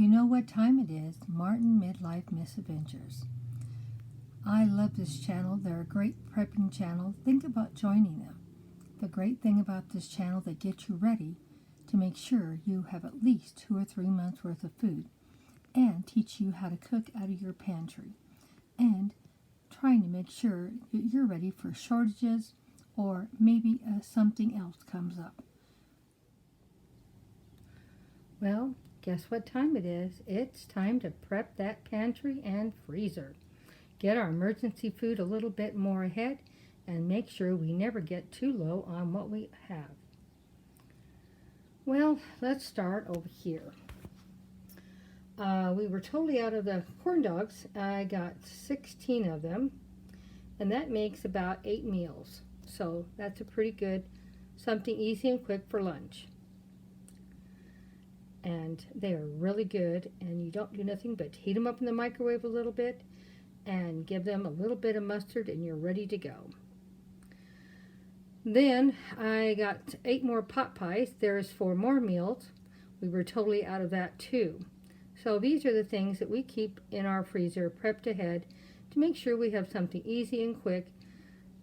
You know what time it is, Martin Midlife Misadventures. I love this channel. They're a great prepping channel. Think about joining them. The great thing about this channel, they get you ready to make sure you have at least 2 or 3 months worth of food and teach you how to cook out of your pantry and trying to make sure that you're ready for shortages or maybe something else comes up. Well, guess what time it is? It's time to prep that pantry and freezer. Get our emergency food a little bit more ahead and make sure we never get too low on what we have. Well, let's start over here. We were totally out of the corn dogs. I got 16 of them, and that makes about 8 meals. So that's a pretty good, something easy and quick for lunch. And they are really good, and you don't do nothing but heat them up in the microwave a little bit and give them a little bit of mustard and you're ready to go. Then I got 8 more pot pies. There's 4 more meals. We were totally out of that too. So these are the things that we keep in our freezer prepped ahead to make sure we have something easy and quick.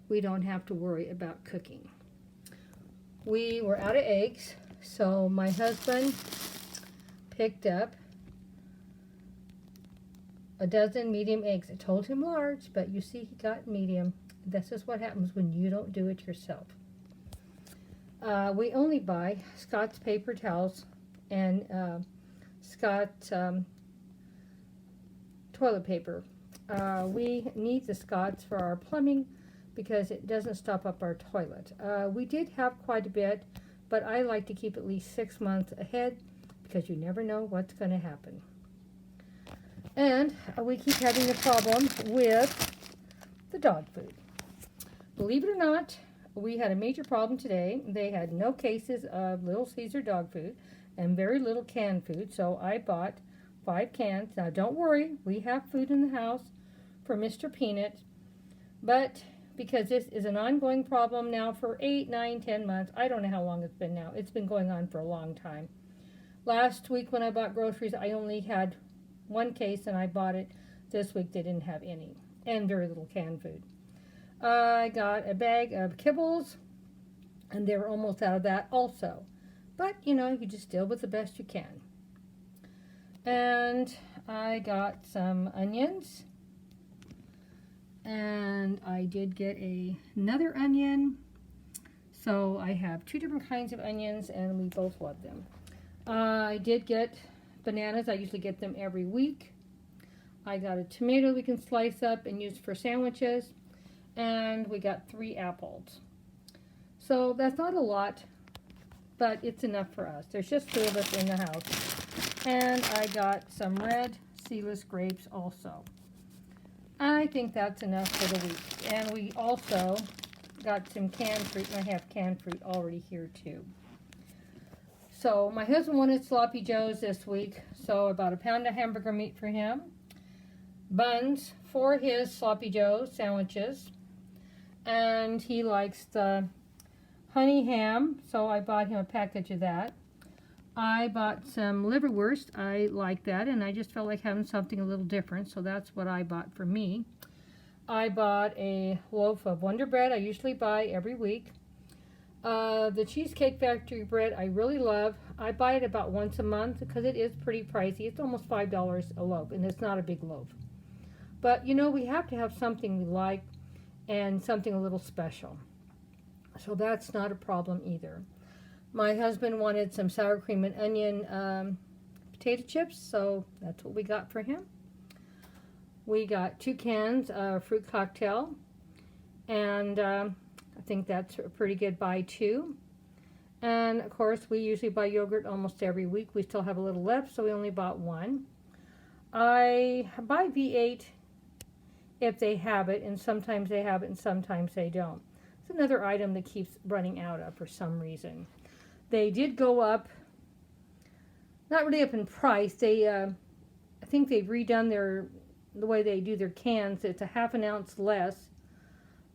We don't have to worry about cooking. We were out of eggs, so my husband picked up a dozen medium eggs. I told him large, but you see he got medium. This is what happens when you don't do it yourself. We only buy Scott's paper towels and Scott's toilet paper. We need the Scott's for our plumbing because it doesn't stop up our toilet. We did have quite a bit, but I like to keep at least 6 months ahead because you never know what's going to happen. And we keep having a problem with the dog food. Believe it or not, we had a major problem today. They had no cases of Little Caesar dog food and very little canned food, so I bought 5 cans. Now don't worry, we have food in the house for Mr. Peanut, but because this is an ongoing problem now for 8, 9, 10 months, I don't know how long it's been now. It's been going on for a long time. Last week when I bought groceries, I only had 1 case and I bought it. This week they didn't have any, and very little canned food. I got a bag of kibbles, and they were almost out of that also. But, you know, you just deal with the best you can. And I got some onions, and I did get another onion. So I have 2 different kinds of onions, and we both love them. I did get bananas. I usually get them every week. I got a tomato we can slice up and use for sandwiches. And we got 3 apples. So that's not a lot, but it's enough for us. There's just 2 of us in the house. And I got some red seedless grapes also. I think that's enough for the week. And we also got some canned fruit, and I have canned fruit already here too. So my husband wanted sloppy joes this week, so about 1 pound of hamburger meat for him, buns for his sloppy joe sandwiches, and he likes the honey ham, so I bought him a package of that. I bought some liverwurst. I like that, and I just felt like having something a little different, so that's what I bought for me. I bought a loaf of Wonder Bread. I usually buy every week. The Cheesecake Factory bread I really love. I buy it about once a month because it is pretty pricey. It's almost $5 a loaf, and it's not a big loaf. But, you know, we have to have something we like and something a little special. So that's not a problem either. My husband wanted some sour cream and onion potato chips, so that's what we got for him. We got 2 cans of fruit cocktail, and I think that's a pretty good buy too. And of course we usually buy yogurt almost every week. We still have a little left, so we only bought 1. I buy V8 if they have it, and sometimes they have it and sometimes they don't. It's another item that keeps running out of for some reason. They did go up, not really up in price. They I think they've redone the way they do their cans. It's a 1/2 ounce less.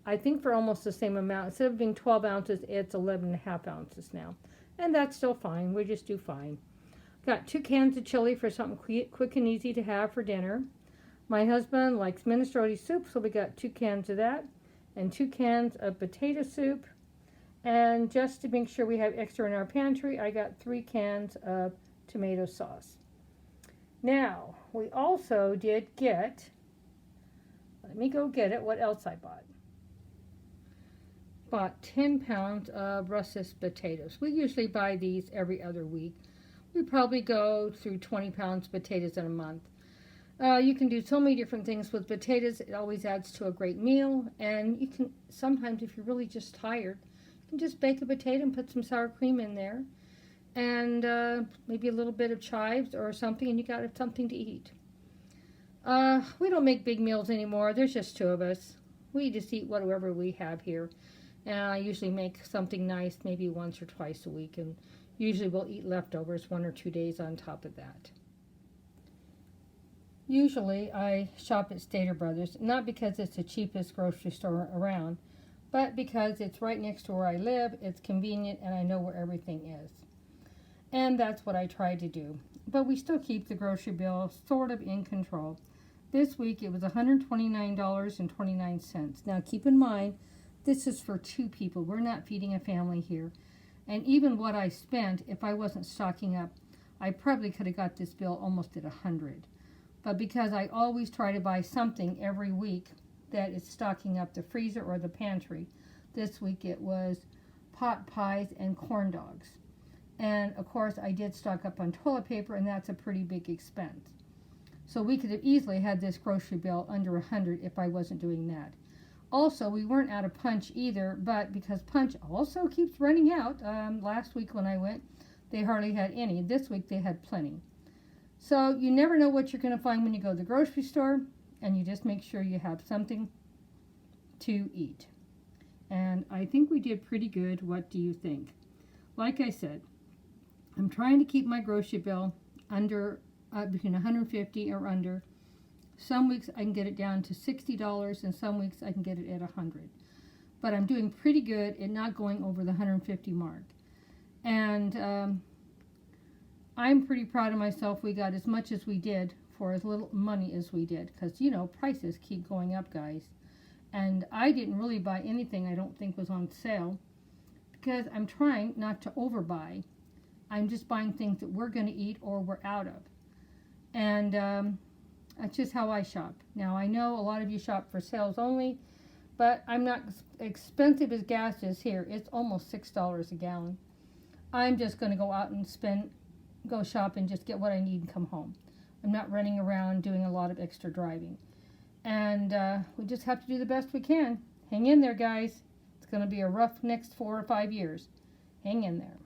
I think for almost the same amount. Instead of being 12 ounces, it's 11.5 ounces now. And that's still fine. We just do fine. Got 2 cans of chili for something quick and easy to have for dinner. My husband likes minestrone soup, so we got 2 cans of that. And 2 cans of potato soup. And just to make sure we have extra in our pantry, I got 3 cans of tomato sauce. Now, we also did get, let me go get it, what else I bought. Bought 10 pounds of Russ's potatoes. We usually buy these every other week. We probably go through 20 pounds of potatoes in a month. You can do so many different things with potatoes. It always adds to a great meal. And you can, sometimes if you're really just tired, you can just bake a potato and put some sour cream in there. And maybe a little bit of chives or something, and you got something to eat. We don't make big meals anymore. There's just 2 of us. We just eat whatever we have here. And I usually make something nice maybe once or twice a week, and usually we'll eat leftovers 1 or 2 days on top of that. Usually I shop at Stater Brothers, not because it's the cheapest grocery store around, but because it's right next to where I live, it's convenient, and I know where everything is. And that's what I try to do. But we still keep the grocery bill sort of in control. This week it was $129.29. Now keep in mind, this is for 2 people. We're not feeding a family here. And even what I spent, if I wasn't stocking up, I probably could have got this bill almost at $100. But because I always try to buy something every week that is stocking up the freezer or the pantry, this week it was pot pies and corn dogs. And of course I did stock up on toilet paper, and that's a pretty big expense. So we could have easily had this grocery bill under $100 if I wasn't doing that. Also, we weren't out of punch either, but because punch also keeps running out, last week when I went, they hardly had any. This week they had plenty. So you never know what you're going to find when you go to the grocery store, and you just make sure you have something to eat. And I think we did pretty good. What do you think? Like I said, I'm trying to keep my grocery bill under between $150 or under. Some weeks I can get it down to $60, and some weeks I can get it at $100. But I'm doing pretty good at not going over the $150 mark. And I'm pretty proud of myself. We got as much as we did for as little money as we did. Because, you know, prices keep going up, guys. And I didn't really buy anything I don't think was on sale, because I'm trying not to overbuy. I'm just buying things that we're going to eat or we're out of. And that's just how I shop. Now, I know a lot of you shop for sales only, but I'm not expensive as gas is here. It's almost $6 a gallon. I'm just going to go out and go shop and just get what I need and come home. I'm not running around doing a lot of extra driving. And we just have to do the best we can. Hang in there, guys. It's going to be a rough next 4 or 5 years. Hang in there.